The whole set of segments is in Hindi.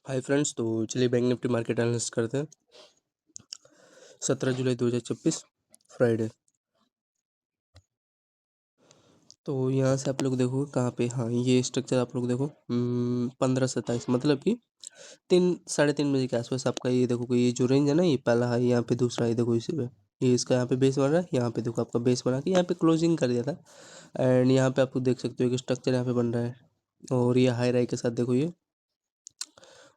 हाय फ्रेंड्स, तो चलिए बैंक निफ्टी मार्केट एनालिसिस करते हैं। 17 जुलाई 2026 फ्राइडे। तो यहाँ से आप लोग देखोगे कहाँ पे, हाँ ये स्ट्रक्चर आप लोग देखो 15-27 मतलब कि 3-3:30 बजे के आसपास आपका ये देखोगे, ये जो रेंज है ना, ये पहला हाई यहाँ पे, दूसरा हाई देखो इसी पे, ये इसका यहाँ पे बेस बन रहा है। यहाँ पे देखो आपका बेस बना के यहाँ पे क्लोजिंग कर दिया था। एंड यहाँ पे आपको देख सकते हो कि स्ट्रक्चर यहाँ पे बन रहा है। और ये हाई राई के साथ देखो, ये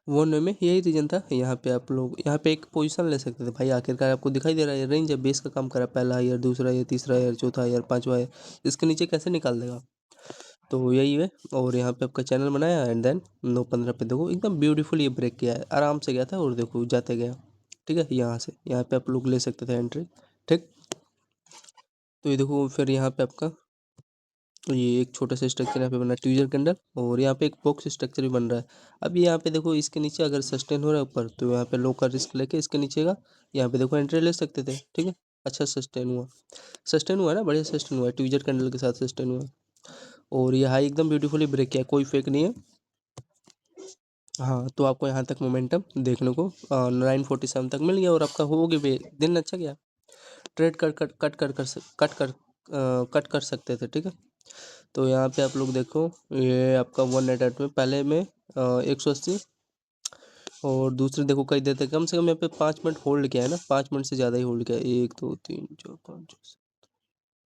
वन वे में यही रीजन था। यहाँ पे आप लोग यहाँ पे एक पोजीशन ले सकते थे भाई। आखिरकार आपको दिखाई दे रहा है रेंज है, बेस का काम कर रहा है। पहला ईयर, दूसरा ईयर, तीसरा ईयर, चौथा ईयर, पांचवा ईयर, इसके नीचे कैसे निकाल देगा। तो यही है। और यहाँ पे आपका चैनल बनाया एंड देन 9:15 पे देखो एकदम ब्यूटीफुल ये ब्रेक किया है, आराम से गया था और देखो जाते गया। ठीक है, यहाँ से यहाँ पे आप लोग ले सकते थे एंट्री। ठीक, तो ये देखो फिर यहाँ पे आपका ये एक छोटा सा स्ट्रक्चर यहाँ पे बना है, ट्यूजर कैंडल, और यहाँ पे एक बॉक्स स्ट्रक्चर भी बन रहा है। अब यहाँ पे देखो इसके नीचे अगर सस्टेन हो रहा है ऊपर, तो यहाँ पे लो का रिस्क लेके इसके नीचे का यहाँ पे देखो एंट्री ले सकते थे। ठीक है, अच्छा सस्टेन हुआ, सस्टेन हुआ है ना, बढ़िया सस्टेन हुआ है, ट्यूजर कैंडल के साथ सस्टेन हुआ है। और ये हाई एकदम ब्यूटीफुली ब्रेक किया है, कोई फेक नहीं है। हाँ, तो आपको यहाँ तक मोमेंटम देखने को 947 तक मिल गया और आपका हो गया दिन अच्छा गया। ट्रेड कट कर सकते थे। ठीक है, तो यहाँ पे आप लोग देखो, ये आपका 188 में पहले में 180, और दूसरे देखो कई देते कम से कम यहाँ पे 5 मिनट होल्ड किया है ना, 5 मिनट से ज़्यादा ही होल्ड किया है। 1 2 3 4 5 6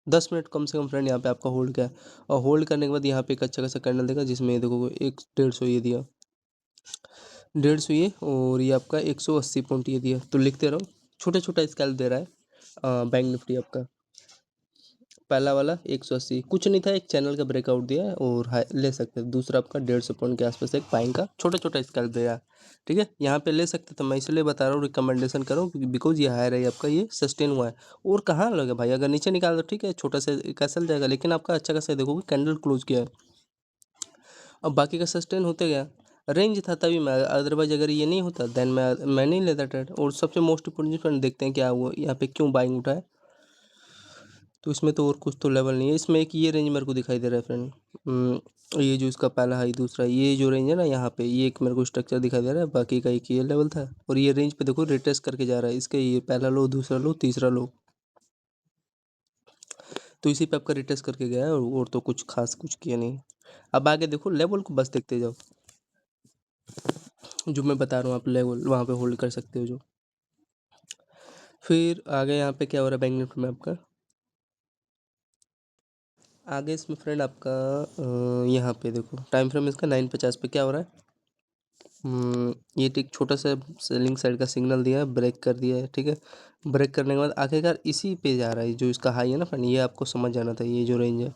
10 मिनट कम से कम फ्रेंड यहाँ पे आपका होल्ड किया है। और होल्ड करने के बाद यहाँ पे एक अच्छा खासा कैंडल देगा, जिसमें ये देखो 150 ये दिया, 150 ये, और ये आपका 180 पॉइंट ये दिया। तो लिखते रहो, छोटा छोटा स्केल दे रहा है बैंक निफ्टी आपका। पहला वाला 180 कुछ नहीं था, एक चैनल का ब्रेकआउट दिया है और ले सकते हैं। दूसरा आपका 150 पॉइंट के आसपास एक बाइंग का छोटा छोटा स्केल दिया है। ठीक है, यहाँ पे ले सकते थे, मैं इसलिए बता रहा हूँ, रिकमेंडेशन कर रहा हूँ, क्योंकि बिकॉज ये हायर है आपका, ये सस्टेन हुआ है। और कहाँ लगे भाई, अगर नीचे निकाल दो ठीक है, छोटा सा कैसल जाएगा, लेकिन आपका अच्छा खासा देखोगे कैंडल क्लोज किया है। अब बाकी का सस्टेन होते गया, रेंज था तभी मैं, अदरवाइज अगर ये नहीं होता देन मैं नहीं लेता ट्रेड। और सबसे मोस्ट इंपॉर्टेंट देखते हैं क्या हुआ यहाँ पे, क्यों बाइंग उठा है। तो इसमें तो और कुछ तो लेवल नहीं है, इसमें एक ये रेंज मेरे को दिखाई दे रहा है फ्रेंड। ये जो इसका पहला हाई, दूसरा ये जो रेंज है ना, यहाँ पे ये एक मेरे को स्ट्रक्चर दिखाई दे रहा है, बाकी का एक ये लेवल था। और ये रेंज पे देखो रिटेस्ट करके जा रहा है, इसका ये पहला लो, दूसरा लो, तीसरा लो, तो इसी पे आपका रिटेस्ट करके गया है। और तो कुछ खास कुछ किया नहीं। अब आगे देखो, लेवल को बस देखते जाओ, जो मैं बता रहा हूँ आप लेवल वहाँ पे होल्ड कर सकते हो जो। फिर आगे यहाँ पे क्या हो रहा है बैंक निफ्टी में आपका, आगे इसमें फ्रेंड आपका यहाँ पे देखो टाइम फ्रेम इसका 9:50 पे क्या हो रहा है। ये एक छोटा सा सेलिंग साइड का सिग्नल दिया है, ब्रेक कर दिया है। ठीक है, ब्रेक करने के बाद आखिरकार इसी पे जा रहा है, जो इसका हाई है ना फ्रेंड, ये आपको समझ जाना था, ये जो रेंज है,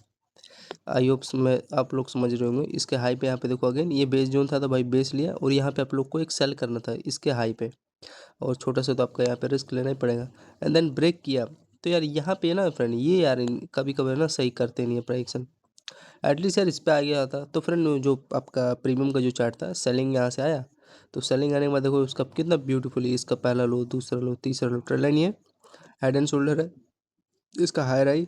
आई होप में आप लोग समझ रहे होंगे। इसके हाई पे यहाँ पे देखो अगेन ये बेस जोन था, तो भाई बेस लिया, और यहाँ पे आप लोग को एक सेल करना था इसके हाई पे, और छोटा सा तो आपका यहाँ पे रिस्क लेना ही पड़ेगा। एंड देन ब्रेक किया, तो यार यहाँ पे ना फ्रेंड, ये यार कभी कभी ना सही करते नहीं है प्राइक्शन। एटलीस्ट यार इस पे आ गया था तो फ्रेंड, जो आपका प्रीमियम का जो चार्ट था, सेलिंग यहाँ से आया, तो सेलिंग आने के बाद देखो उसका कितना ब्यूटीफुली, इसका पहला लो, दूसरा लो, तीसरा लो, ट्रेड लाइन, ये हेड एंड शोल्डर है, इसका हायर आई,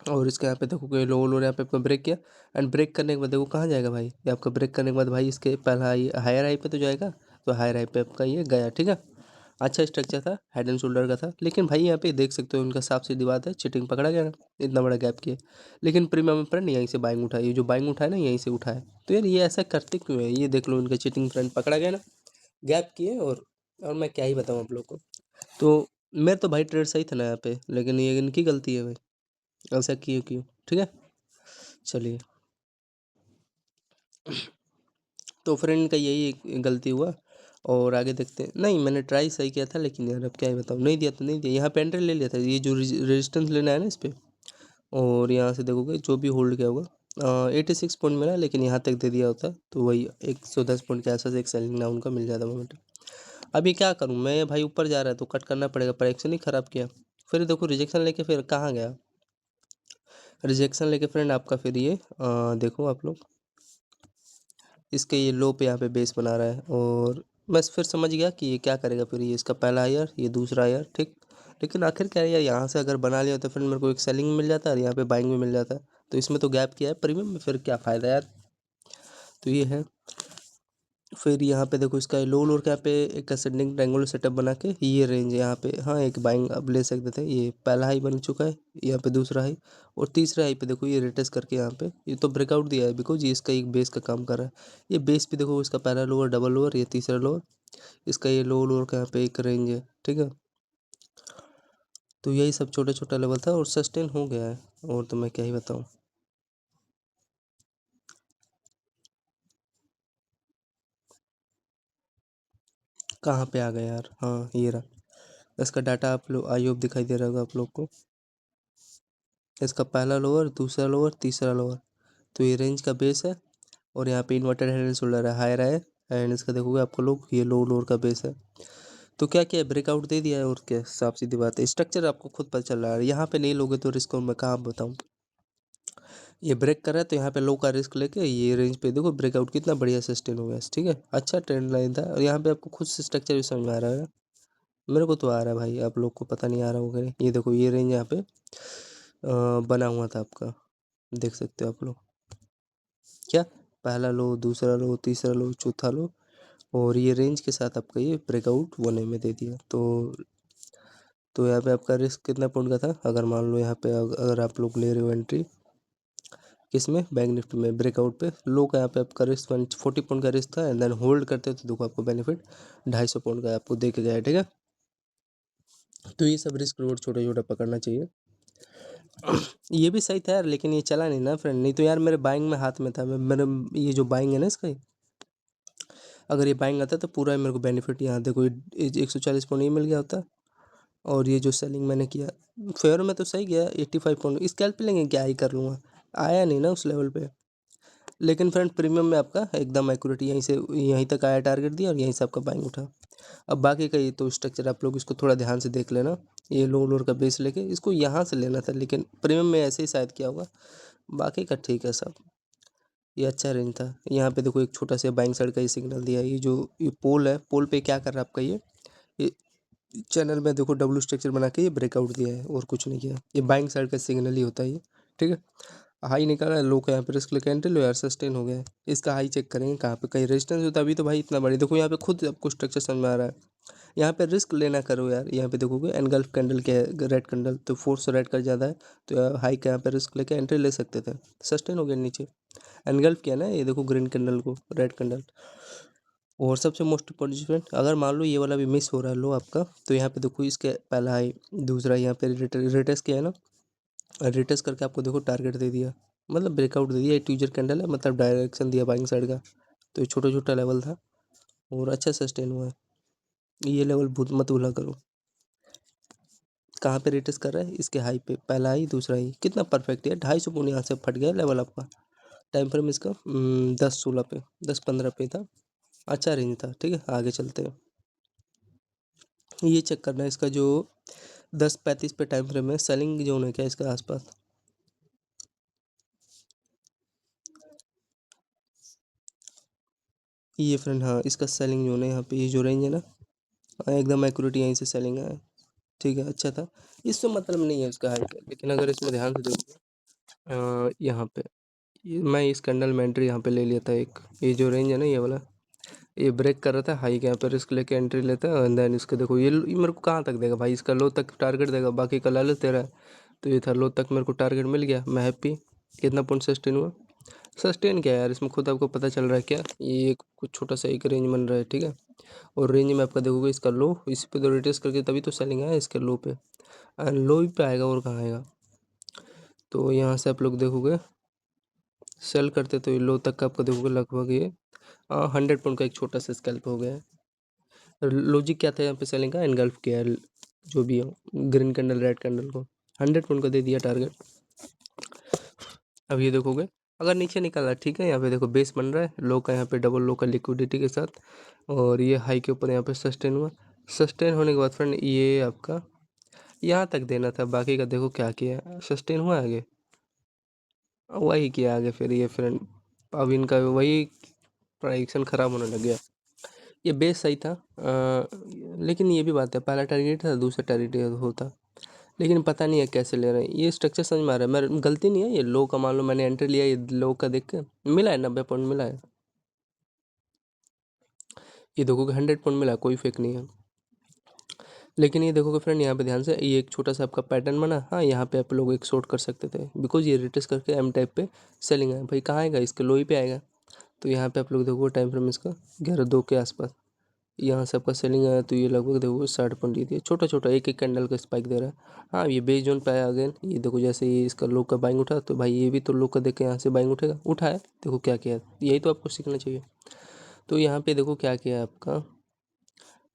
और इसके यहाँ पे देखो कि लो लो यहाँ पे आपका ब्रेक किया। एंड ब्रेक करने के बाद देखो कहाँ जाएगा भाई, ये आपका ब्रेक करने के बाद भाई इसके पहला हाई, हायर हाई पे तो जाएगा, तो हायर हाई पे आपका ये गया। ठीक है, अच्छा स्ट्रक्चर था, हेड एंड शोल्डर का था, लेकिन भाई यहाँ पे देख सकते हो उनका साफ सीधी बात है, चिटिंग पकड़ा गया ना, इतना बड़ा गैप किया। लेकिन प्रीमियम फ्रेंड यहीं से बाइंग उठाई, ये जो बाइंग उठाया ना यहीं से उठाया। तो यार ये ऐसा करते क्यों है, ये देख लो इनका चिटिंग फ्रेंड पकड़ा गया ना, गैप किए। और मैं क्या ही बताऊँ आप लोग को। तो मैं तो भाई ट्रेड सही था ना यहाँ पे, लेकिन ये इनकी गलती है भाई, ऐसा किए क्यों। ठीक है, चलिए। तो फ्रेंड का यही एक गलती हुआ। और आगे देखते हैं, नहीं मैंने ट्राई सही किया था, लेकिन यार अब क्या ही बताऊँ, नहीं दिया तो नहीं दिया। यहाँ पे एंट्री ले लिया था, ये जो रेजिस्टेंस लेना है ना इस पे, और यहाँ से देखोगे जो भी होल्ड किया होगा 86 पॉइंट मिला, लेकिन यहाँ तक दे दिया होता तो वही 110 पॉइंट के आसपास एक सेलिंग ना उनका मिल जाता मोमेंट। अभी क्या करूँ मैं भाई, ऊपर जा रहा है तो कट करना पड़ेगा, प्राइस नहीं ख़राब किया। फिर देखो रिजेक्शन लेके फिर कहाँ गया, रिजेक्शन लेके फ्रेंड आपका फिर ये देखो आप लोग, इसके ये लो पे यहाँ पे बेस बना रहा है, और बस फिर समझ गया कि ये क्या करेगा। फिर ये इसका पहला हायर, ये दूसरा हायर, ठीक। लेकिन आखिर क्या है यार, यहाँ से अगर बना लिया तो फिर मेरे को एक सेलिंग मिल जाता है और यहाँ पे बाइंग भी मिल जाता है। तो इसमें तो गैप किया है प्रीमियम में, फिर क्या फ़ायदा यार। तो ये है। फिर यहाँ पे देखो इसका लो लोअर का यहाँ पे एक असेंडिंग ट्रायंगुलर सेटअप बना के ये रेंज यहाँ पे, हाँ एक बाइंग अब ले सकते थे। ये पहला हाई बन चुका है, यहाँ पे दूसरा हाई, और तीसरा हाई पे देखो ये रिटेस्ट करके यहाँ पे ये तो ब्रेकआउट दिया है, बिकॉज ये इसका एक बेस का काम कर रहा है। ये बेस भी देखो, इसका पहला लोअर डबल लोअर, ये तीसरा लोअर, इसका ये लो लोअर का यहाँ पे एक रेंज है, ठीक है। तो यही सब छोटा छोटा लेवल था और सस्टेन हो गया है, और तो मैं क्या ही बताऊँ। कहाँ पे आ गया यार, हाँ ये रहा। इसका डाटा आप लोग आई होप दिखाई दे रहा होगा आप लोग को। इसका पहला लोअर, दूसरा लोअर, तीसरा लोअर, तो ये रेंज का बेस है। और यहाँ पे इन्वर्टेड हेड एंड शोल्डर है, हायर है। एंड इसका देखोगे आपको लोग, ये लो लोअर का बेस है। तो क्या क्या ब्रेकआउट दे दिया है, और क्या साफ सीधी बात है, स्ट्रक्चर आपको खुद पता चल रहा है। यहाँ पे नहीं लोगे तो रिस्क मैं कहाँ बताऊँ। ये ब्रेक कर रहा है तो यहाँ पे लो का रिस्क लेके ये रेंज पे देखो ब्रेकआउट कितना बढ़िया सस्टेन हो गया, ठीक है। अच्छा ट्रेंड लाइन था, और यहाँ पे आपको खुद से स्ट्रक्चर भी समझ में आ रहा है। मेरे को तो आ रहा है भाई, आप लोग को पता नहीं आ रहा होगा। ये देखो ये रेंज यहाँ पे बना हुआ था आपका, देख सकते हो आप लोग। क्या, पहला लो, दूसरा लो, तीसरा लो, चौथा लो, और ये रेंज के साथ आपका ये ब्रेकआउट वन में दे दिया। तो यहाँ पे आपका रिस्क कितना पॉइंट का था, अगर मान लो यहाँ पे अगर आप लोग ले रहे हो एंट्री किसमें, बैंक निफ्टी में, ब्रेकआउट पे लो का यहाँ पे आपका रिस्क 40 पॉइंट का रिस्क था, एंड देन होल्ड करते हो तो देखो आपको बेनिफिट 250 पॉइंट का आपको दे के गया है, ठीक है। तो ये सब रिस्क रोड छोटा छोटा पकड़ना चाहिए। ये भी सही था यार, लेकिन ये चला नहीं ना फ्रेंड, नहीं तो यार मेरे बाइंग में हाथ में था, मेरे ये जो बाइंग है ना इसका, अगर ये बाइंग आता तो पूरा मेरे को बेनिफिट यहाँ देखो 140 पॉइंट ये मिल गया होता। और ये जो सेलिंग मैंने किया फेयर में तो सही गया 85 पॉइंट, स्कैल्प पे लेंगे क्या ही कर लूँगा, आया नहीं ना उस लेवल पे। लेकिन फ्रेंड प्रीमियम में आपका एकदम एक्यूरेट, यहीं से यहीं तक आया टारगेट दिया, और यहीं से आपका बाइंग उठा। अब बाकी का ये तो स्ट्रक्चर आप लोग इसको थोड़ा ध्यान से देख लेना। ये लो लोअर का बेस लेके इसको यहाँ से लेना था, लेकिन प्रीमियम में ऐसे ही शायद किया होगा। बाकी का ठीक है सब, ये अच्छा रेंज था। यहाँ पे देखो एक छोटा सा बाइंग साइड का ये सिग्नल दिया है। ये जो ये पोल है, पोल पे क्या कर रहा है आपका ये चैनल में देखो डब्लू स्ट्रक्चर बना के ये ब्रेकआउट दिया है, और कुछ नहीं किया। ये बाइंग साइड का सिग्नल ही होता है ये, ठीक है। हाई निकाला है, लो का यहाँ पे रिस्क लेके एंट्री लो यार, सस्टेन हो गया है। इसका हाई चेक करेंगे कहाँ पे, कहीं रेजिस्टेंस होता अभी तो भाई इतना बड़ी देखो, यहाँ पे खुद आपको स्ट्रक्चर समझ में आ रहा है। यहाँ पे रिस्क लेना करो यार, यहाँ पे देखोगे एनगल्फ कैंडल क्या है, रेड कैंडल, तो फोर्स रेड का ज़्यादा है, तो हाई का यहाँ पे रिस्क लेके एंट्री ले सकते थे। सस्टेन हो गया नीचे, एनगल्फ किया ना, ये देखो ग्रीन कैंडल को, रेड कैंडल। और सबसे मोस्ट इम्पोर्टेंट, अगर मान लो ये वाला भी मिस हो रहा है लो आपका, तो यहाँ पे देखो इसके पहला हाई, दूसरा यहाँ पे रिटेस्ट किया है ना, रिटेस्ट करके आपको देखो टारगेट दे दिया, मतलब ब्रेकआउट दे दिया। ट्यूजर कैंडल है, मतलब डायरेक्शन दिया बाइंग साइड का। तो ये छोटा छोटा लेवल था, और अच्छा सस्टेन हुआ है। ये लेवल भूत मत भूला करो। कहाँ पे रिटेस्ट कर रहा है, इसके हाई पे, पहला हाई दूसरा हाई, कितना परफेक्ट है, 250 पॉइंट यहाँ से फट गया लेवल आपका। टाइम फ्रेम इसका 10-16 पे, 10-15 पे था। अच्छा रेंज था, ठीक है। आगे चलते हैं, ये चेक करना है इसका जो 10:35 पे टाइम फ्रेम है, सेलिंग जोन है क्या इसका आसपास। ये फ्रेंड हाँ, इसका सेलिंग जोन है यहाँ पे, ये जो रेंज है ना, हाँ, एकदम एक्यूरेट यहीं से सेलिंग है, ठीक है। अच्छा था, इससे मतलब नहीं है उसका हाई का, लेकिन अगर इसमें ध्यान से देखो यहाँ पे मैं इस कैंडल में एंट्री यहाँ पे ले लिया था एक, ये जो रेंज है ना ये वाला, ये ब्रेक कर रहा था हाई के, यहाँ पे रिस्क लेके एंट्री लेता है, एंड देन इसको देखो ये मेरे को कहाँ तक देगा भाई, इसका लो तक टारगेट देगा, बाकी का लालच दे रहा है। तो ये था लो तक मेरे को टारगेट मिल गया, मैं हैप्पी। कितना पॉइंट सस्टेन हुआ, सस्टेन क्या है यार, इसमें खुद आपको पता चल रहा है क्या, ये एक कुछ छोटा सा एक रेंज बन रहा है, ठीक है। और रेंज में आपका देखोगे इसका लो, इस पे तो रिटेस्ट करके तभी तो सेलिंग आया इसके लो पे, लो पे आएगा और कहाँ आएगा। तो यहाँ से आप लोग देखोगे सेल करते तो ये लो तक का आपको देखोगे लगभग ये 100 पॉइंट का एक छोटा सा स्कैल्प हो गया है। लॉजिक क्या था यहाँ पे सेलिंग का, एनगल्फ किया है जो भी हो, ग्रीन कैंडल रेड कैंडल को 100 पॉइंट का दे दिया टारगेट। अब ये देखोगे अगर नीचे निकाला, ठीक है, यहाँ पे देखो बेस बन रहा है लो का, यहाँ पे डबल लो का लिक्विडिटी के साथ, और ये हाई के ऊपर यहाँ पे सस्टेन हुआ। सस्टेन होने के बाद फ्रेंड ये आपका यहाँ तक देना था, बाकी का देखो क्या किया, सस्टेन हुआ आगे, वही किया आगे। फिर ये फ्रेंड अब इनका वही प्राइडिक्शन ख़राब होने लग गया। ये बेस सही था, लेकिन ये भी बात है, पहला टारगेट था, दूसरा टारगेट होता, लेकिन पता नहीं है कैसे ले रहे हैं। ये स्ट्रक्चर समझ में आ रहा है, मेरा गलती नहीं है, ये लो का मान लो मैंने एंट्री लिया, ये लो का देख के मिला है, 90 पॉइंट मिला है। ये देखोगे 100 पॉइंट मिला, कोई फेक नहीं है। लेकिन ये देखोगे फ्रेंड यहाँ पे ध्यान से, ये एक छोटा सा आपका पैटर्न बना। हाँ, यहाँ पे आप लोग एक शॉर्ट कर सकते थे, बिकॉज ये रिटेस्ट करके एम टाइप पे सेलिंग है। भाई कहाँ आएगा, इसके लो ही पे आएगा। तो यहाँ पे आप लोग देखोगे टाइम फ्रेम इसका 11/2 के आसपास यहाँ से आपका सेलिंग आया, तो ये लगभग देखोगे 60 पॉइंट ये दिया, छोटा छोटा एक एक कैंडल का स्पाइक दे रहा है। हाँ, ये बेस जोन पे आया अगेन। ये देखो जैसे ये इसका लो का बाइंग उठा, तो भाई ये भी तो लो का देख के यहाँ से बाइंग उठेगा, उठा है। देखो क्या किया, यही तो आपको सीखना चाहिए। तो यहाँ पे देखो क्या किया है आपका,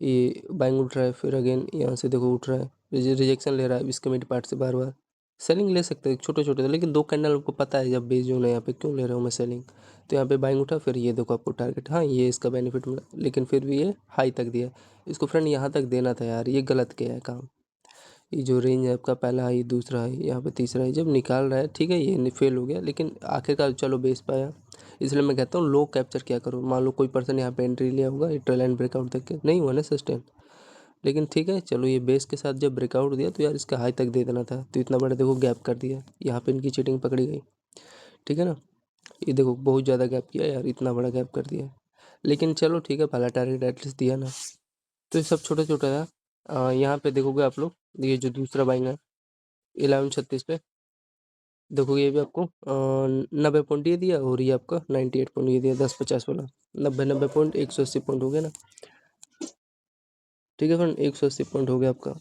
ये बाइंग उठ रहा है, फिर अगेन यहाँ से देखो उठ रहा है, रिजेक्शन ले रहा है इसके मिड पार्ट से बार बार। सेलिंग ले सकते हैं छोटे छोटे, लेकिन 2 कैंडल आपको पता है जब बेस जोन है यहाँ पे क्यों ले रहा हूँ मैं सेलिंग। तो यहाँ पे बाइंग उठा, फिर ये देखो आपको टारगेट, हाँ ये इसका बेनिफिट मिला, लेकिन फिर भी ये हाई तक दिया। इसको फ्रेंड यहाँ तक देना था यार, ये गलत किया है काम। ये जो रेंज है आपका, पहला हाई, दूसरा हाई, यहाँ पे तीसरा हाई जब निकाल रहा है, ठीक है ये फेल हो गया, लेकिन आखिरकार चलो बेस पाया। इसलिए मैं कहता हूँ लो कैप्चर क्या करो। मान लो कोई पर्सन यहाँ पे एंट्री लिया होगा, ये ट्रेल एंड ब्रेकआउट देख के नहीं हुआ ना सस्टेन, लेकिन ठीक है चलो, ये बेस के साथ जब ब्रेकआउट दिया तो यार इसका हाई तक दे देना था। तो इतना बड़ा देखो गैप कर दिया, यहाँ पे इनकी चीटिंग पकड़ी गई, ठीक है ना। ये देखो बहुत ज़्यादा गैप किया यार, इतना बड़ा गैप कर दिया। लेकिन चलो ठीक है, पहला टारगेट एटलीस्ट दिया ना। तो ये सब छोटा छोटा था। यहाँ पे देखोगे आप लोग, ये जो दूसरा बाइंग है 11:36 पे, देखोगे ये भी आपको 90 पॉइंट ये दिया, और ये आपका 98 पॉइंट ये दिया, 10-50 वाला। 90 पॉइंट 180 पॉइंट हो गया ना, ठीक है फ्रेंड, 180 पॉइंट हो गया आपका।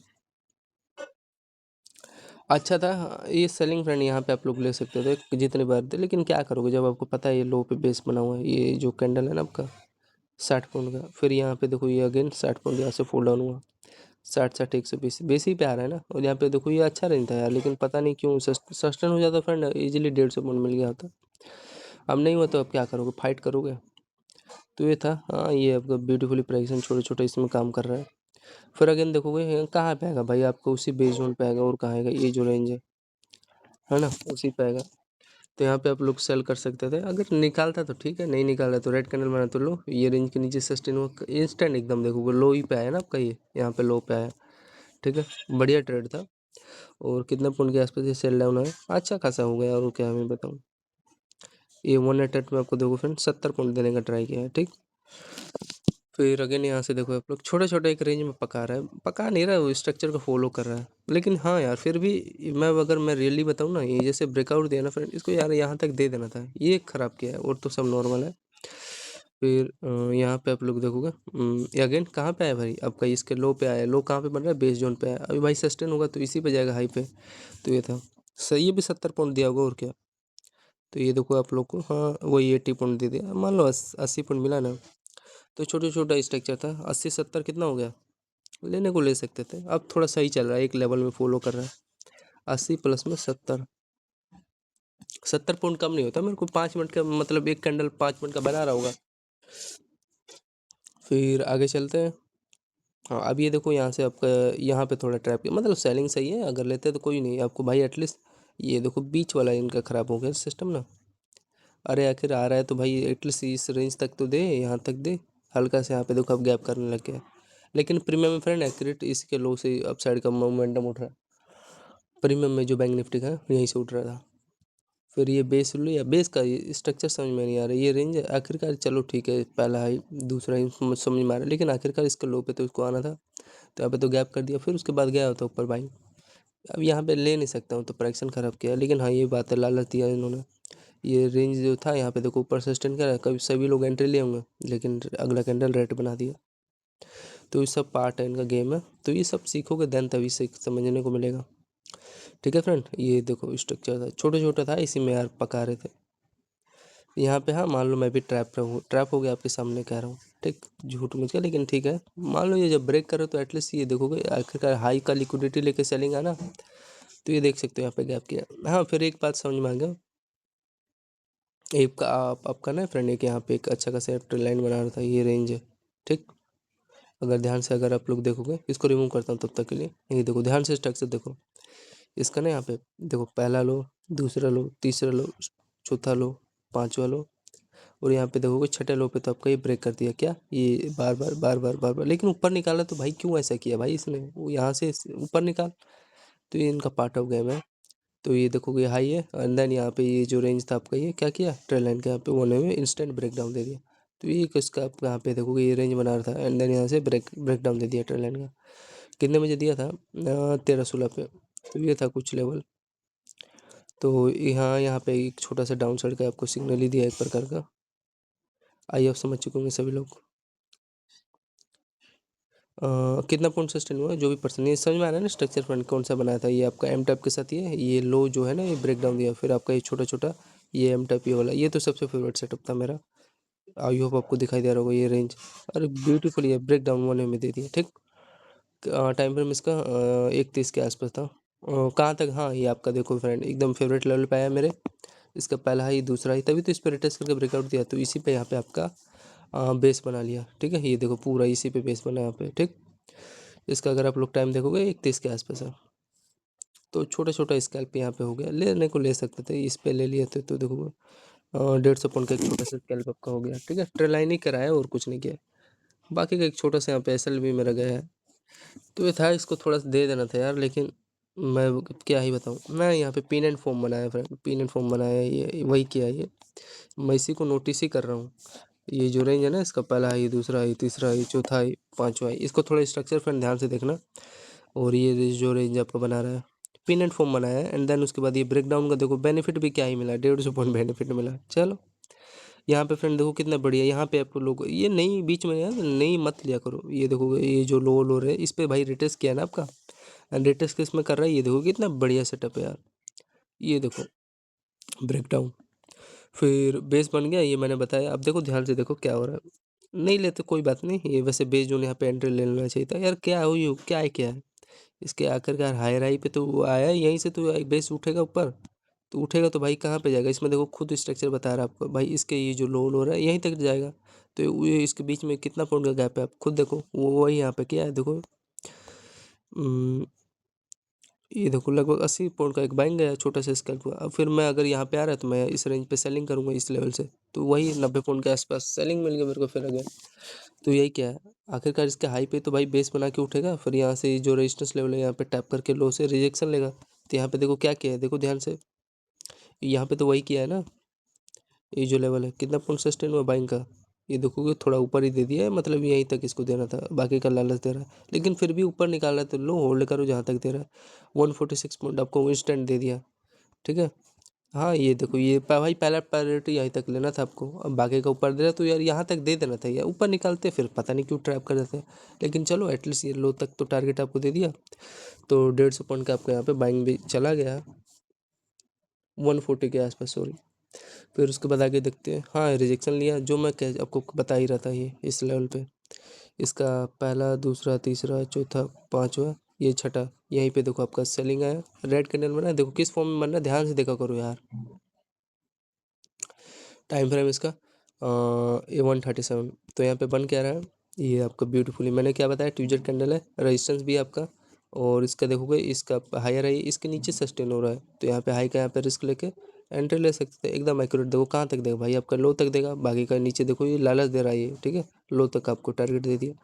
अच्छा था। हाँ, ये सेलिंग फ्रेंड यहाँ पे आप लोग ले सकते थे जितने बार थे, लेकिन क्या करोगे जब आपको पता है ये लो पे बेस बना हुआ है। ये जो कैंडल है ना आपका 60 पॉइंट का, फिर यहाँ पे देखो ये अगेन 60 पॉइंट यहाँ से फॉल डाउन हुआ, 60 120 बेस ही पे आ रहा है ना। और यहाँ पे देखो ये अच्छा रेंज था यार, लेकिन पता नहीं क्यों सस्टेन हो जाता फ्रेंड, इजीली 150 पॉइंट मिल गया होता। अब नहीं हुआ तो अब क्या करोगे, फाइट करोगे। तो ये था। हाँ, ये आपका ब्यूटीफुली प्राइस छोटे छोटे इसमें काम कर रहा है। फिर अगेन देखोगे कहाँ पे आएगा भाई, आपको उसी बेस जोन पे आएगा, और कहाँ आएगा, ये जो रेंज है ना, उसी पे आएगा। तो यहाँ पे आप लोग सेल कर सकते थे, अगर निकालता तो ठीक है, नहीं निकाला तो रेड कैंडल बना तो लो। ये रेंज के नीचे सस्टेन हुआ इंस्टेंट एकदम, देखोगे लो ही पे आया ना आपका, ये यहाँ पे लो पे आया, ठीक है। बढ़िया ट्रेड था। और कितना पॉइंट के आसपास ये सेल डाउन है, अच्छा खासा हो गया। और क्या मैं बताऊँ, ये 1 में आपको देखो फ्रेंड 70 पॉइंट देने का ट्राई किया है, ठीक। फिर अगेन यहाँ से देखो आप लोग छोटे छोटे एक रेंज में पका रहा है, पका नहीं रहा है, वो स्ट्रक्चर को फॉलो कर रहा है। लेकिन हाँ यार, फिर भी अगर मैं रियली बताऊँ ना, ये जैसे ब्रेकआउट दिया ना फ्रेंड, इसको यार यहाँ तक दे देना था, ये ख़राब किया है, और तो सब नॉर्मल है। फिर यहाँ पे आप लोग देखोगे ये अगेन कहाँ पे आया भाई आपका, इसके लो पे आया। लो कहाँ पे बन रहा है, बेस जोन पे आया। अभी भाई सस्टेन होगा तो इसी पे जाएगा हाई पे। तो ये था सही, ये भी 70 पॉइंट दिया होगा और क्या। तो ये देखो आप लोग को, हाँ वही 80 पॉइंट दे दिया, मान लो 80 पॉइंट मिला ना। तो छोटा छोटा स्ट्रक्चर था, 80-70 कितना हो गया, लेने को ले सकते थे। अब थोड़ा सही चल रहा है, एक लेवल में फॉलो कर रहा है। 80 प्लस में 70 पॉइंट कम नहीं होता मेरे को, 5 मिनट का मतलब एक कैंडल 5 मिनट का बना रहा होगा। फिर आगे चलते हैं। हाँ, अब ये देखो यहाँ से आपका, यहाँ पे थोड़ा ट्रैप किया, मतलब सेलिंग सही है, अगर लेते तो कोई नहीं आपको भाई, एटलीस्ट ये देखो बीच वाला इनका ख़राब हो गया सिस्टम ना। अरे आखिर आ रहा है तो भाई एटलीस्ट इस रेंज तक तो दे, यहाँ तक दे। हल्का से यहाँ पे देखो अब गैप करने लग गया। लेकिन प्रीमियम में फ्रेंड एक्यूरेट इसके लो से अपसाइड का मोमेंटम उठ रहा है। प्रीमियम में जो बैंक निफ्टी का है, यहीं से उठ रहा था। फिर ये बेस लो, या बेस का स्ट्रक्चर समझ में नहीं आ रहा, ये रेंज आखिरकार चलो ठीक है, पहला हाई दूसरा ही समझ में आ रहा है, लेकिन आखिरकार इसका लो पे तो इसको आना था। तो यहाँ पे तो गैप कर दिया, फिर उसके बाद गया होता ऊपर भाई। अब यहाँ पे ले नहीं सकता हूँ, तो प्राइक्शन ख़राब किया। लेकिन हाँ, ये बात है, लालच दिया इन्होंने। ये रेंज जो था यहाँ पे देखो ऊपर सस्टेन कर रहा है, कभी सभी लोग एंट्री लिए होंगे, लेकिन अगला कैंडल रेड बना दिया। तो ये सब पार्ट है इनका गेम है, तो ये सब सीखोगे देन तभी से समझने को मिलेगा, ठीक है फ्रेंड। ये देखो स्ट्रक्चर था, छोटा छोटा था, इसी में यार पका रहे थे यहाँ पे। हाँ, मान लो मैं भी ट्रैप हो गया आपके सामने कह रहा हूँ, ठीक, झूठ मुझ का, लेकिन ठीक है। मान लो ये जब ब्रेक करो तो एटलीस्ट ये देखोगे आखिरकार हाई का लिक्विडिटी लेके सेलिंग आना। तो ये देख सकते हो यहाँ पे गैप किया। हाँ, फिर एक बात समझ में आ गया, एक का आपका ना फ्रेंड, एक यहाँ पे एक अच्छा खासा ट्रेल लाइन बना रहा था, ये रेंज है, ठीक। अगर ध्यान से अगर आप लोग देखोगे, इसको रिमूव करता हूँ तब तक के लिए, ये देखो ध्यान से स्ट्रक्चर देखो इसका ना, यहाँ पे देखो पहला लो, दूसरा लो, तीसरा लो, चौथा लो, पांचवा लो, और यहाँ पे देखोगे छठे लो पे तो आपका ये ब्रेक कर दिया। क्या ये बार बार बार बार बार बार, लेकिन ऊपर निकाला तो भाई क्यों ऐसा किया भाई इसने, वो यहाँ से ऊपर निकाल। तो ये इनका पार्ट ऑफ गेम है। तो ये देखोगे हाई है, एंड देन यहाँ पे ये जो रेंज था आपका, ये क्या किया, ट्रेल लाइन के यहाँ पे 1 में इंस्टेंट ब्रेक डाउन दे दिया। तो ये इसका आप यहाँ पे देखोगे ये रेंज बना रहा था एंड देन यहाँ से ब्रेक डाउन दे दिया ट्रेंड लाइन का। कितने बजे दिया था? 13-16 पे। तो ये था कुछ लेवल। तो यहाँ यहाँ पे एक छोटा सा डाउन साइड का आपको सिग्नल ही दिया एक प्रकार का। आई आप समझ चुके होंगे सभी लोग। कितना पॉइंट सस्टेन हुआ जो भी पर्सन, ये समझ में आ रहा है ना स्ट्रक्चर फ्रंट कौन सा बनाया था? ये आपका एम टाइप के साथ ये लो जो है ना ये ब्रेक डाउन दिया, फिर आपका ये छोटा छोटा ये एम टाइप ये वाला, ये तो सबसे फेवरेट सेटअप था मेरा। आई होप आपको दिखाई दे रहा होगा ये रेंज। अरे ब्यूटीफुल, ये ब्रेक डाउन वाले में दे दिया। ठीक, टाइम फ्रेम इसका 1:30 के आसपास था। कहाँ तक? हाँ ये आपका देखो फ्रेंड एकदम फेवरेट लेवल पे आया मेरे। इसका पहला ही दूसरा ही, तभी तो इस पर रिटेस्ट करके ब्रेकआउट दिया। तो इसी पे यहाँ पे आपका बेस बना लिया। ठीक है, ये देखो पूरा इसी पे बेस बना यहाँ पे। ठीक, इसका अगर आप लोग टाइम देखोगे 1:30 के आसपास है। तो छोटा छोटा स्कैल्प यहाँ पे हो गया, लेने को ले सकते थे, इस पे ले लिए थे तो देखो 150 पॉइंट का एक छोटा सा स्कैल्प आपका हो गया। ठीक है, ट्रेल लाइन ही कराया और कुछ नहीं किया। बाकी का एक छोटा सा यहाँ पे एसएल भी मेरा गया है। तो ये था, इसको थोड़ा सा दे देना था यार, लेकिन मैं क्या ही बताऊँ। मैं यहाँ पे पिन एंड फॉर्म बनाया फ्रेंड, पिन एंड फॉर्म बनाया, ये वही किया। ये मैं इसी को नोटिस ही कर रहा हूँ। ये जो रेंज है ना इसका पहला है, दूसरा है, तीसरा है, चौथा है, पांचवा है, इसको थोड़ा स्ट्रक्चर फ्रेंड ध्यान से देखना। और ये जो रेंज आपका बना रहा है पिन एंड फॉर्म बनाया है, एंड देन उसके बाद ये ब्रेक डाउन का देखो बेनिफिट भी क्या ही मिला, 150 पॉइंट बेनिफिट मिला। चलो यहाँ पे फ्रेंड देखो कितना बढ़िया। यहाँ पे आपको लोग ये नहीं बीच में यार नहीं मत लिया करो। ये देखो ये जो लो लो है इस पे भाई रिटेस्ट किया ना आपका, एंड रिटेस्ट किस में कर रहा है, ये देखो कितना बढ़िया सेटअप है यार। ये देखो ब्रेक डाउन, फिर बेस बन गया, ये मैंने बताया। अब देखो ध्यान से देखो क्या हो रहा है। नहीं लेते कोई बात नहीं, ये वैसे बेस जो यहाँ पे एंट्री ले लेना चाहिए था यार। क्या हो ये, क्या है इसके आखिरकार हायर हाई पे तो वो आया है, यहीं से तो बेस उठेगा ऊपर। तो उठेगा तो भाई कहाँ पे जाएगा? इसमें देखो खुद स्ट्रक्चर बता रहा है आपको भाई, इसके ये जो लो लो रहा है यहीं तक जाएगा। तो ये इसके बीच में कितना पॉइंट का गैप है आप खुद देखो। वो वही यहाँ पे क्या है देखो, ये देखो लगभग 80 पॉइंट का एक बाइंग गया छोटा सा स्कैल्प हुआ। अब फिर मैं अगर यहाँ पे आ रहा है तो मैं इस रेंज पे सेलिंग करूँगा इस लेवल से, तो वही 90 पॉइंट के आसपास सेलिंग मिल गया मेरे को फिर अगर। तो यही क्या है आखिरकार, इसके हाई पे तो भाई बेस बना के उठेगा, फिर यहाँ से जो रेजिस्टेंस लेवल है यहाँ पे टैप करके लो से रिजेक्शन लेगा। तो यहाँ पे देखो क्या किया है, देखो ध्यान से, यहाँ पे तो वही किया है ना। ये जो लेवल है कितना पॉइंट सस्टेन हुआ बाइंग का, ये देखोगे थोड़ा ऊपर ही दे दिया है, मतलब यहीं तक इसको देना था, बाकी का लालच दे रहा है। लेकिन फिर भी ऊपर निकाल रहा है तो लो होल्ड करो जहाँ तक दे रहा है। 146 पॉइंट आपको इंस्टेंट दे दिया। ठीक है, हाँ ये देखो ये भाई पहला प्रायोरिटी यहीं तक लेना था आपको, अब बाकी का ऊपर दे रहा तो यार यहाँ तक दे देना था यार, ऊपर निकालते फिर पता नहीं क्यों ट्रैप कर देते हैं। लेकिन चलो एटलीस्ट ये लो तक तो टारगेट आपको दे दिया। तो 150 पॉइंट का आपको यहाँ पे बाइंग भी चला गया, 140 के आसपास सॉरी। फिर उसके बाद आगे देखते हैं। हाँ रिजेक्शन लिया, जो मैं कह आपको बता ही रहा था, ये इस लेवल पे इसका पहला दूसरा तीसरा चौथा पांचवा ये छठा, यहीं पे देखो आपका सेलिंग आया, रेड कैंडल बना है। देखो किस फॉर्म में बन रहा है, ध्यान से देखा करो यार। टाइम फ्रेम इसका A137। तो यहाँ पे बन क्या रहा है, ये आपका ब्यूटीफुली मैंने क्या बताया, ट्यूजर कैंडल है, रेजिस्टेंस भी है आपका। और इसका देखोगे इसका हायर है, इसके नीचे सस्टेन हो रहा है। तो यहाँ पे हाई का यहाँ पे रिस्क लेके एंट्री ले सकते थे एकदम एक्यूरेट। देखो कहाँ तक देगा भाई, आपका लो तक देगा, बाकी का नीचे देखो ये लालच दे रहा है ये। ठीक है, लो तक आपको टारगेट दे दिया,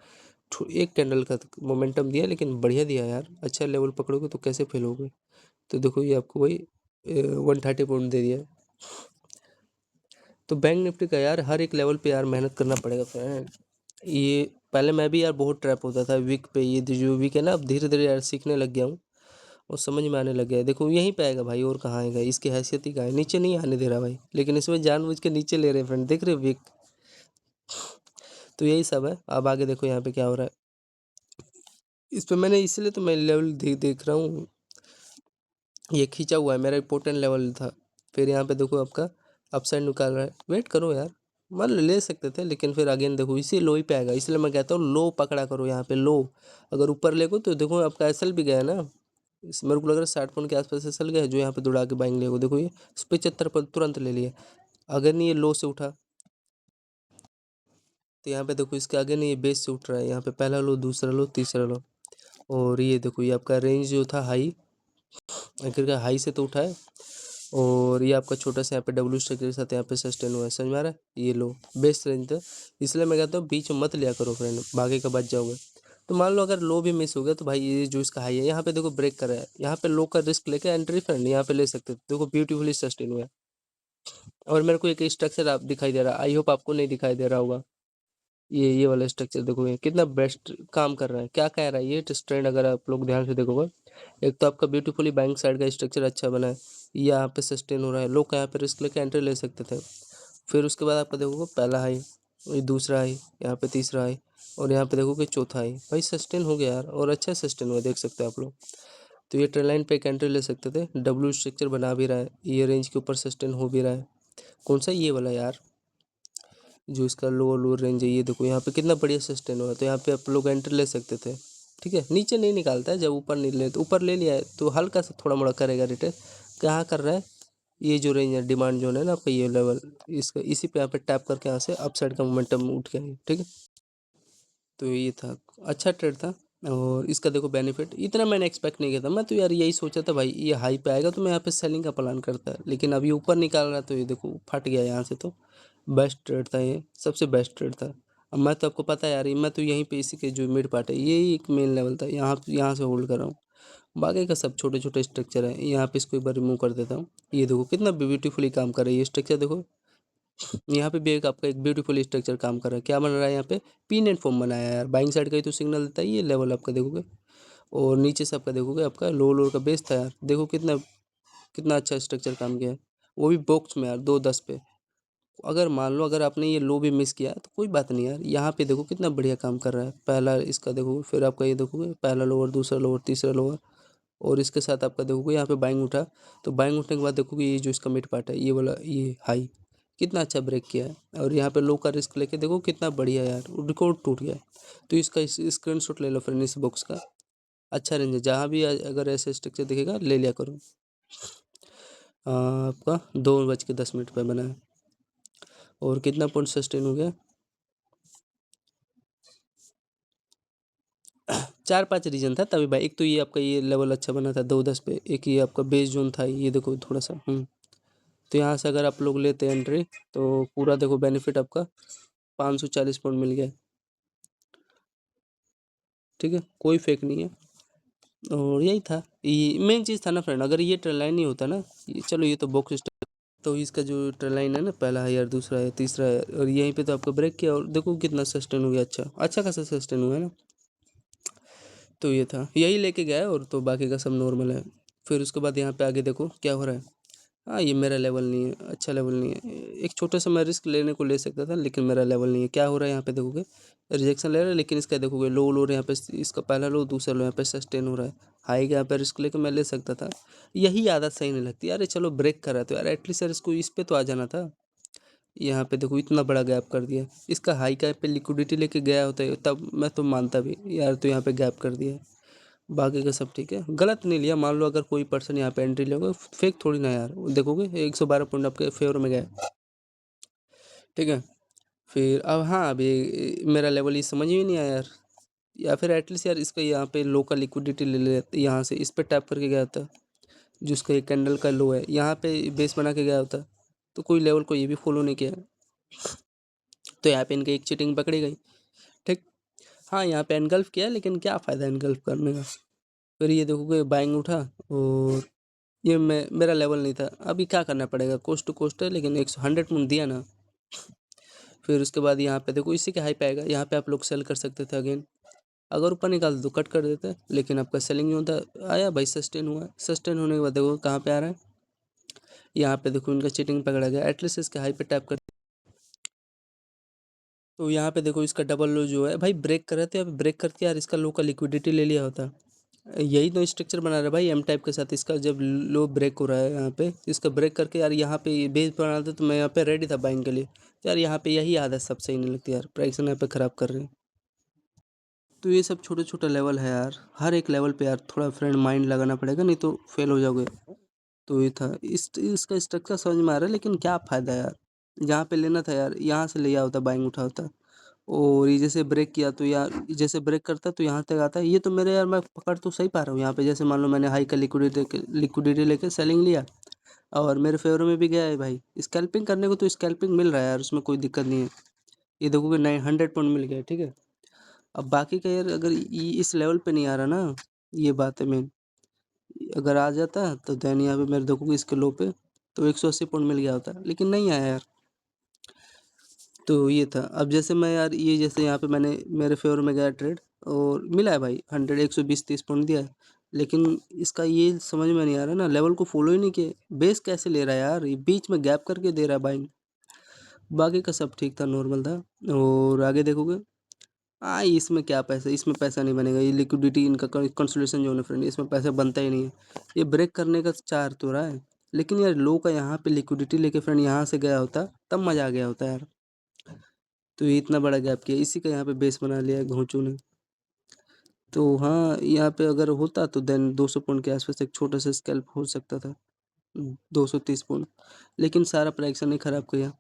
एक कैंडल का मोमेंटम दिया, लेकिन बढ़िया दिया यार। अच्छा लेवल पकड़ोगे तो कैसे फेल होगे। तो देखो ये आपको वही 130 पॉइंट दे दिया। तो बैंक निफ्टी का यार हर एक लेवल पे यार मेहनत करना पड़ेगा फ्रेंड। ये पहले मैं भी यार बहुत ट्रैप होता था वीक पे, ये जो वीक है ना अब धीरे धीरे यार सीखने लग गया हूँ और समझ में आने लग गया है। देखो यहीं पे आएगा भाई, और कहाँ आएगा, इसकी हैसियत ही कहाँ है, नीचे नहीं आने दे रहा भाई, लेकिन इसमें जानबूझ के नीचे ले रहे हैं फ्रेंड, देख रहे हो वीक। तो यही सब है। अब आगे देखो यहाँ पे क्या हो रहा है इस पे, मैंने इसलिए तो मैं लेवल देख रहा हूँ, ये खींचा हुआ है मेरा इंपॉर्टेंट लेवल था। फिर यहाँ पे देखो आपका अपसाइड निकाल रहा है, वेट करो यार। मान लो ले सकते थे, लेकिन फिर अगेन देखो इसी लो ही पे आएगा, इसलिए मैं कहता हूँ लो पकड़ा करो यहाँ पे लो। अगर ऊपर लेगो तो देखो आपका एसएल भी गया ना, इस मेरे को लग रहा है 60 पॉइंट के आसपास एसएल गया है, जो यहाँ पे दौड़ा के बाइंग लेगो। देखो ये 75 पर तुरंत ले लिया। अगर नहीं ये लो से उठा तो यहाँ पे देखो इसके आगे नहीं ये बेस से उठ रहा है, यहाँ पे पहला लो दूसरा लो तीसरा लो। और ये देखो ये आपका रेंज जो था हाई, आखिरकार हाई से तो उठा है। और ये आपका छोटा सा यहाँ पे डब्ल्यू स्ट्रक्चर के साथ यहाँ पे सस्टेन हुआ है, समझ में आ रहा है। ये लो बेस्ट रेंज था, इसलिए मैं कहता हूँ बीच में मत लिया करो फ्रेंड, बाकी का बच जाओगे। तो मान लो अगर लो भी मिस हो गया तो भाई ये जो इसका हाई है यहाँ पे देखो ब्रेक कर रहा है, यहाँ पे लो का रिस्क लेके एंट्री फ्रेंड यहाँ पे ले सकते थे। देखो ब्यूटीफुली सस्टेन हुआ है। और मेरे को एक स्ट्रक्चर आप दिखाई दे रहा है, आई होप आपको नहीं दिखाई दे रहा होगा। ये वाला स्ट्रक्चर देखो, ये कितना बेस्ट काम कर रहा है। क्या कह रहा है ये ट्रेंड, अगर आप लोग ध्यान से देखोगे, एक तो आपका ब्यूटीफुली बैंक साइड का स्ट्रक्चर अच्छा बना है, ये यहाँ पे सस्टेन हो रहा है, लोग यहाँ पे रिस्क लेके एंट्री ले सकते थे। फिर उसके बाद आपका देखोगे पहला हाई, ये दूसरा हाई, यहाँ पे तीसरा हाई, और यहाँ पे देखोगे चौथा हाई। भाई सस्टेन हो गया यार, और अच्छा सस्टेन हुआ, देख सकते हैं आप लोग। तो ये ट्रेंड लाइन पे एक एंट्री ले सकते थे, डब्ल्यू स्ट्रक्चर बना भी रहा है, ये रेंज के ऊपर सस्टेन हो भी रहा है। कौन सा, ये वाला यार, जो इसका लोअर लोअर रेंज है, ये देखो यहाँ पे कितना बढ़िया सस्टेन हुआ है, तो यहाँ पे आप लोग एंट्री ले सकते थे। ठीक है, नीचे नहीं निकालता है, जब ऊपर नहीं ले, तो ऊपर ले लिया है तो हल्का सा थोड़ा मोड़ा करेगा रिटर्न। कहाँ कर रहा है, ये जो रेंज है, डिमांड जोन है ना आपका, ये लेवल, इसका इसी पे यहाँ पे टैप करके यहाँ से अप साइड का मोमेंटम उठ गया है। ठीक है, तो ये था, अच्छा ट्रेड था। और इसका देखो बेनिफिट इतना मैंने एक्सपेक्ट नहीं किया था, मैं तो यार यही सोचा था भाई ये हाई पे आएगा तो मैं यहाँ पे सेलिंग का प्लान करता है, लेकिन अभी ऊपर निकाल रहा है, तो ये देखो फट गया यहाँ से। तो बेस्ट ट्रेड था, ये सबसे बेस्ट ट्रेड था। अब मैं तो आपको पता है यार, मैं तो यहीं पे इसी के जो मिड पार्ट है, यही एक मेन लेवल था, यहाँ से होल्ड कर रहा हूँ। बाकी का सब छोटे छोटे स्ट्रक्चर है, यहाँ पे इसको एक बार रिमूव कर देता हूँ। ये देखो कितना ब्यूटीफुली काम कर रहा है ये स्ट्रक्चर, देखो यहाँ पे भी एक आपका एक ब्यूटीफुल स्ट्रक्चर काम कर रहा है। क्या बन रहा है यहाँ पे, पिन एंड फॉर्म बनाया है यार, बाइंग साइड का ही तो सिग्नल देता है ये लेवल आपका देखोगे। और नीचे से आपका देखोगे, आपका लो लोअर का बेस था यार, देखो कितना कितना अच्छा स्ट्रक्चर काम किया है, वो भी बॉक्स में यार 2-10 पे। अगर मान लो अगर आपने ये लो भी मिस किया तो कोई बात नहीं यार, यहाँ पे देखो कितना बढ़िया काम कर रहा है। पहला इसका देखोगे, फिर आपका ये देखोगे पहला लोअर, दूसरा लोअर, तीसरा लोअर, और इसके साथ आपका देखोगे यहाँ पे बाइंग उठा, तो बाइंग उठने के बाद देखोगे ये जो इसका मिड पार्ट है, ये वाला, ये हाई कितना अच्छा ब्रेक किया है। और यहाँ पे लो का रिस्क लेके देखो कितना बढ़िया यार, रिकॉर्ड टूट गया। तो इसका स्क्रीनशॉट ले लो फ्रेंड इस बॉक्स का, अच्छा रेंज है, जहाँ भी अगर ऐसे स्ट्रक्चर दिखेगा ले लिया करो। आपका 2:10 पे बना है, और कितना पॉइंट सस्टेन हो गया, 4-5 रीजन था तभी भाई। एक तो ये आपका ये लेवल अच्छा बना था 2:10 पे, एक ये आपका बेस जोन था, ये देखो थोड़ा सा। तो यहाँ से अगर आप लोग लेते हैं एंट्री, तो पूरा देखो बेनिफिट आपका 540 पॉइंट मिल गया। ठीक है, कोई फेक नहीं है। और यही था, ये मेन चीज़ था ना फ्रेंड, अगर ये ट्रेन लाइन नहीं होता ना, चलो ये तो बॉक्स सिस्टम, तो इसका जो ट्रेन लाइन है ना, पहला है यार, दूसरा है, तीसरा है, और यहीं पे तो आपको ब्रेक किया, और देखो कितना सस्टेन हो गया, अच्छा अच्छा खासा सस्टेन हुआ है ना। तो ये था, यही लेके गया है, और तो बाकी का सब नॉर्मल है। फिर उसके बाद यहाँ पे आगे देखो क्या हो रहा है। हाँ, ये मेरा लेवल नहीं है, अच्छा लेवल नहीं है, एक छोटा सा मैं रिस्क लेने को ले सकता था, लेकिन मेरा लेवल नहीं है। क्या हो रहा है यहाँ पे देखोगे, रिजेक्शन ले रहा है, लेकिन इसका देखोगे लो लो यहाँ पे, इसका पहला लो, दूसरा लो, यहाँ पे सस्टेन हो रहा है। हाई के यहाँ पे रिस्क लेके मैं ले सकता था। यही आदत सही नहीं लगती यार, चलो ब्रेक कर रहा है तो यार एटलीस्ट यार इसको इस पे तो आ जाना था। यहाँ पे देखो इतना बड़ा गैप कर दिया, इसका हाई का पे लिक्विडिटी लेके गया होता है तब मैं तो मानता भी यार, तो यहाँ पे गैप कर दिया। बाकी का सब ठीक है, गलत नहीं लिया। मान लो अगर कोई पर्सन यहाँ पे एंट्री लेगा, फेक थोड़ी ना यार, देखोगे 112 पॉइंट आपके फेवर में गया। ठीक है, फिर अब हाँ, अभी मेरा लेवल ये समझ में नहीं आया यार, या फिर एटलीस्ट यार इसका यहाँ पे लो का लिक्विडिटी ले लेते, यहाँ से इस पे टैप करके गया होता, जो उसका एक कैंडल का लो है यहाँ पे बेस बना के गया होता, तो कोई लेवल को ये भी फॉलो नहीं किया, तो यहाँ पे इनके एक चीटिंग पकड़ी गई। ठीक, हाँ यहाँ पे एनगल्फ किया, लेकिन क्या फ़ायदा एनगल्फ करने का। फिर ये देखोगे बाइंग उठा, और ये मेरा लेवल नहीं था। अभी क्या करना पड़ेगा, कोस्ट टू कोस्ट है, लेकिन 100 पॉइंट दिया ना। फिर उसके बाद यहाँ पे देखो इसी के हाई पे आएगा, यहाँ पे आप लोग सेल कर सकते थे अगेन, अगर ऊपर निकाल दो कट कर देते, लेकिन आपका सेलिंग जो था आया भाई, सस्टेन हुआ। सस्टेन होने के बाद देखो कहाँ पे आ रहा है, यहाँ पे देखो इनका चीटिंग पकड़ा गया, एटलीस्ट इसके हाई पे टैप कर, तो यहाँ पे देखो इसका डबल लो जो है भाई, ब्रेक कर रहे थे, अब ब्रेक करके यार इसका लो का लिक्विडिटी ले लिया होता। यही तो स्ट्रक्चर बना रहा है भाई एम टाइप के साथ, इसका जब लो ब्रेक हो रहा है यहाँ पे, इसका ब्रेक करके यार यहाँ पे बेस बना था, तो मैं यहाँ पे रेडी था बाइंग के लिए। तो यार यहाँ पे यही आदत सब सही नहीं लगती यार, प्राइस यहाँ पे ख़राब कर रहे हैं। तो ये सब छोटे छोटे लेवल है यार, हर एक लेवल पे यार थोड़ा फ्रेंड माइंड लगाना पड़ेगा, नहीं तो फेल हो जाओगे। तो ये था, इसका स्ट्रक्चर समझ में आ रहा है, लेकिन क्या फ़ायदा यार, जहाँ पे लेना था यार यहाँ से लिया होता, बाइंग उठा होता। और ये जैसे ब्रेक किया तो यार, जैसे ब्रेक करता तो यहाँ तक आता है, ये तो मेरे यार मैं पकड़ तो सही पा रहा हूँ यहाँ पे। जैसे मान लो मैंने हाई का लिक्विडिटी लेके सेलिंग लिया, और मेरे फेवर में भी गया है भाई, स्कैल्पिंग करने को तो स्कैल्पिंग मिल रहा है यार, उसमें कोई दिक्कत नहीं है। ये देखोगे 900 पॉइंट मिल गया। ठीक है, अब बाकी का यार अगर इस लेवल पे नहीं आ रहा ना, ये बात है मेन। अगर आ जाता तो देन यहाँ पे मेरे देखोगे इसके लो पे तो 180 पॉइंट मिल गया होता, लेकिन नहीं आया यार। तो ये था। अब जैसे मैं यार ये जैसे यहाँ पे मैंने मेरे फ़ेवर में गया ट्रेड और मिला है भाई 100 120-30 पॉइंट दिया है। लेकिन इसका ये समझ में नहीं आ रहा ना, लेवल को फ़ॉलो ही नहीं किए। बेस कैसे ले रहा है यार? ये बीच में गैप करके दे रहा है बाइंग। बाकी का सब ठीक था, नॉर्मल था। और आगे देखोगे, इसमें क्या पैसा, इसमें पैसा नहीं बनेगा। ये लिक्विडिटी इनका कंसोलिडेशन जोन है फ्रेंड, इसमें पैसा बनता ही नहीं है। ये ब्रेक करने का चाह तो रहा है, लेकिन यार लो का यहाँ पे लिक्विडिटी लेके फ्रेंड यहाँ से गया होता तब मजा आ गया होता यार। तो ये इतना बड़ा गैप किया, इसी का यहाँ पे बेस बना लिया है घोंचू ने। तो हाँ, यहाँ पे अगर होता तो देन 200 पॉइंट के आसपास एक छोटा सा स्कैल्प हो सकता था। 230 पॉइंट, लेकिन सारा प्राइक्सन ने खराब किया।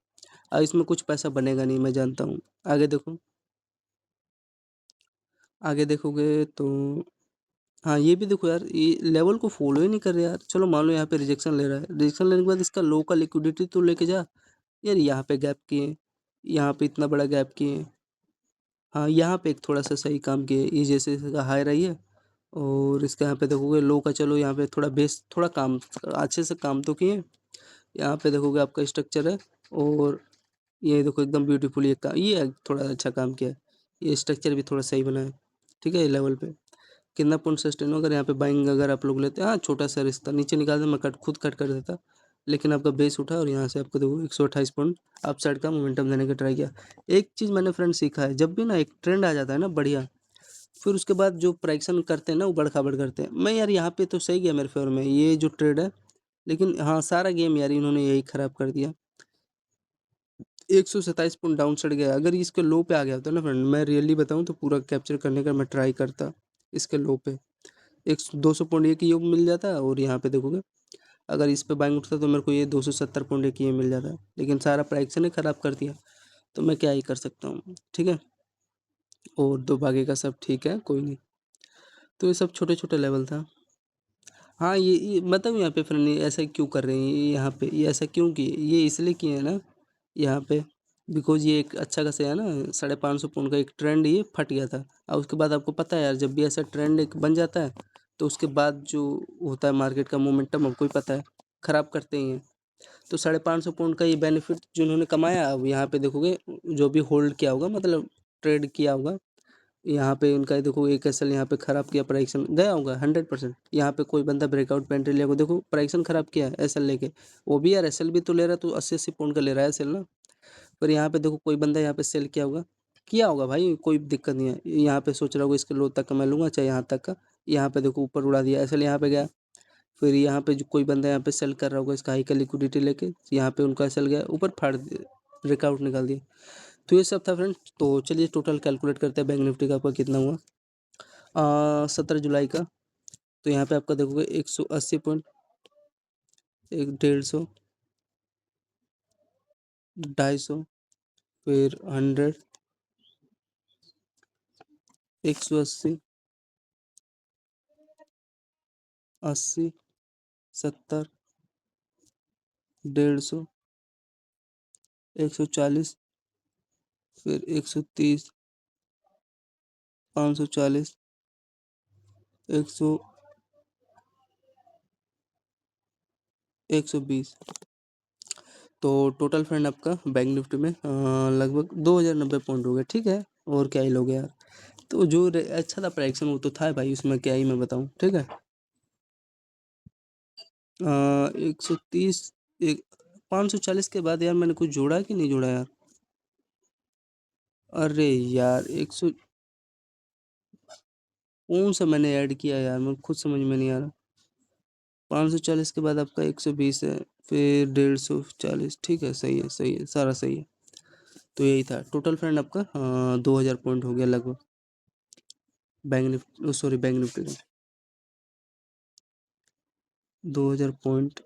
अब इसमें कुछ पैसा बनेगा नहीं, मैं जानता हूँ। आगे देखो, आगे देखोगे तो हाँ, ये भी देखो यार, ये लेवल को फॉलो ही नहीं कर रहा यार। चलो मान लो यहाँ पे रिजेक्शन ले रहा है, रिजेक्शन लेने के बाद इसका लो का लिक्विडिटी तो लेके जा। यार यहाँ पे गैप किए, यहाँ पे इतना बड़ा गैप किए। हाँ, यहाँ पे एक थोड़ा सा सही काम किए, ये जैसे इसका हाई रही है। और इसका यहाँ पे देखोगे लो का, चलो यहाँ पे थोड़ा बेस, थोड़ा काम अच्छे से काम तो किए। यहाँ पे देखोगे आपका स्ट्रक्चर है। और ये देखो एकदम ब्यूटीफुल, ये थोड़ा अच्छा काम किया है। ये स्ट्रक्चर भी थोड़ा सही बना है। ठीक है, ये लेवल पे कितना पॉइंट सस्टेन हो, अगर यहाँ पे बाइंग अगर आप लोग लेते हैं, हाँ छोटा सा रिश्ता नीचे निकाल दे, मैं खुद कट कर देता। लेकिन आपका बेस उठा और यहाँ से आपको देखो 128 पॉइंट अप साइड का मोमेंटम देने का ट्राई किया। एक चीज़ मैंने फ्रेंड सीखा है, जब भी ना एक ट्रेंड आ जाता है ना बढ़िया, फिर उसके बाद जो प्राइक्सन करते हैं ना वो बड़खाबड़ करते हैं। मैं यार यहाँ पे तो सही गया मेरे फेवर में ये जो ट्रेड है, लेकिन हाँ सारा गेम यार इन्होंने यही खराब कर दिया। 127 पॉइंट डाउन साइड गया, अगर इसके लो पे आ गया होता ना फ्रेंड, मैं रियली बताऊँ तो पूरा कैप्चर करने का मैं ट्राई करता इसके लो पे। एक 200 पॉइंट एक ये मिल जाता है, और यहाँ पे देखोगे अगर इस पे बाइंग उठता तो मेरे को ये 270 पॉइंट एक ये मिल जाता है। लेकिन सारा प्राइक्सन ने खराब कर दिया, तो मैं क्या ही कर सकता हूँ। ठीक है, और दो भागे का सब ठीक है, कोई नहीं। तो ये सब छोटे छोटे लेवल था। हाँ, ये बताऊँ यहाँ पे फ्रेंड, ये ऐसा क्यों कर रहे हैं, ये यहाँ पे ये ऐसा क्यों किए, ये इसलिए किए हैं ना यहाँ पे, बिकॉज ये एक अच्छा खासा है ना 550 पॉइंट का एक ट्रेंड ये फट गया था। और उसके बाद आपको पता है यार, जब भी ऐसा ट्रेंड एक बन जाता है तो उसके बाद जो होता है मार्केट का मोमेंटम आपको ही पता है, खराब करते ही हैं। तो 550 पॉइंट का ये बेनिफिट जो उन्होंने कमाया, अब यहाँ पे देखोगे जो भी होल्ड किया होगा, मतलब ट्रेड किया होगा, यहाँ पे इनका देखो एक एसएल यहाँ पे खराब किया, प्राइक्सन गया होगा 100%। यहाँ पे कोई बंदा ब्रेकआउट पेंट्री लिया होगा, देखो प्राइक्सन खराब किया है एसएल लेके। वो भी यार एसएल भी तो ले रहा है, तो 80-80 पॉइंट का ले रहा है एसएल ना। पर यहाँ पे देखो कोई बंदा यहाँ पे सेल किया होगा भाई, कोई दिक्कत नहीं है। यहाँ पे सोच रहा होगा इसके लो तक का मैं लूँगा, चाहे यहाँ तक का। यहाँ पे देखो ऊपर उड़ा दिया एसएल, यहाँ पे गया। फिर यहाँ पे जो कोई बंदा यहाँ पे सेल कर रहा होगा इसका हाई का लिक्विडिटी लेके, यहाँ पे उनका सेल गया ऊपर, फाड़ ब्रेकआउट निकाल दिया। तो ये सब था फ्रेंड। तो चलिए टोटल कैलकुलेट करते हैं बैंक निफ्टी का आपका कितना हुआ 17 जुलाई का। तो यहाँ पे आपका देखोगे 180 पॉइंट, एक 150, 250, फिर 100, 180, 80, 70, 150, 140, फिर 130, 540, 100, 120। तो टोटल फ्रेंड आपका बैंक निफ्टी में लगभग 2090 पॉइंट हो गए। ठीक है, और क्या ही लोगे यार। तो जो अच्छा था प्राइक्सन वो तो था भाई, उसमें क्या ही मैं बताऊँ। ठीक है, 130, एक 540 के बाद यार मैंने कुछ जोड़ा कि नहीं जोड़ा यार। अरे यार 100 कौन सा मैंने ऐड किया यार, मैं खुद समझ में नहीं आ रहा। 540 के बाद आपका 120 है, फिर 150, ठीक है, सही है, सही है, सारा सही है। तो यही था टोटल फ्रेंड आपका 2000 पॉइंट हो गया लगभग bank Nifty, sorry bank Nifty का 2000 point.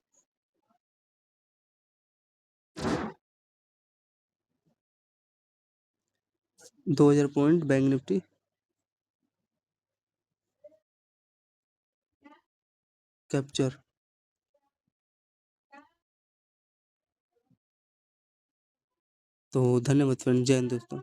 2000 point bank Nifty capture. तो धन्यवाद फ्रेंड, जय हिंद दोस्तों।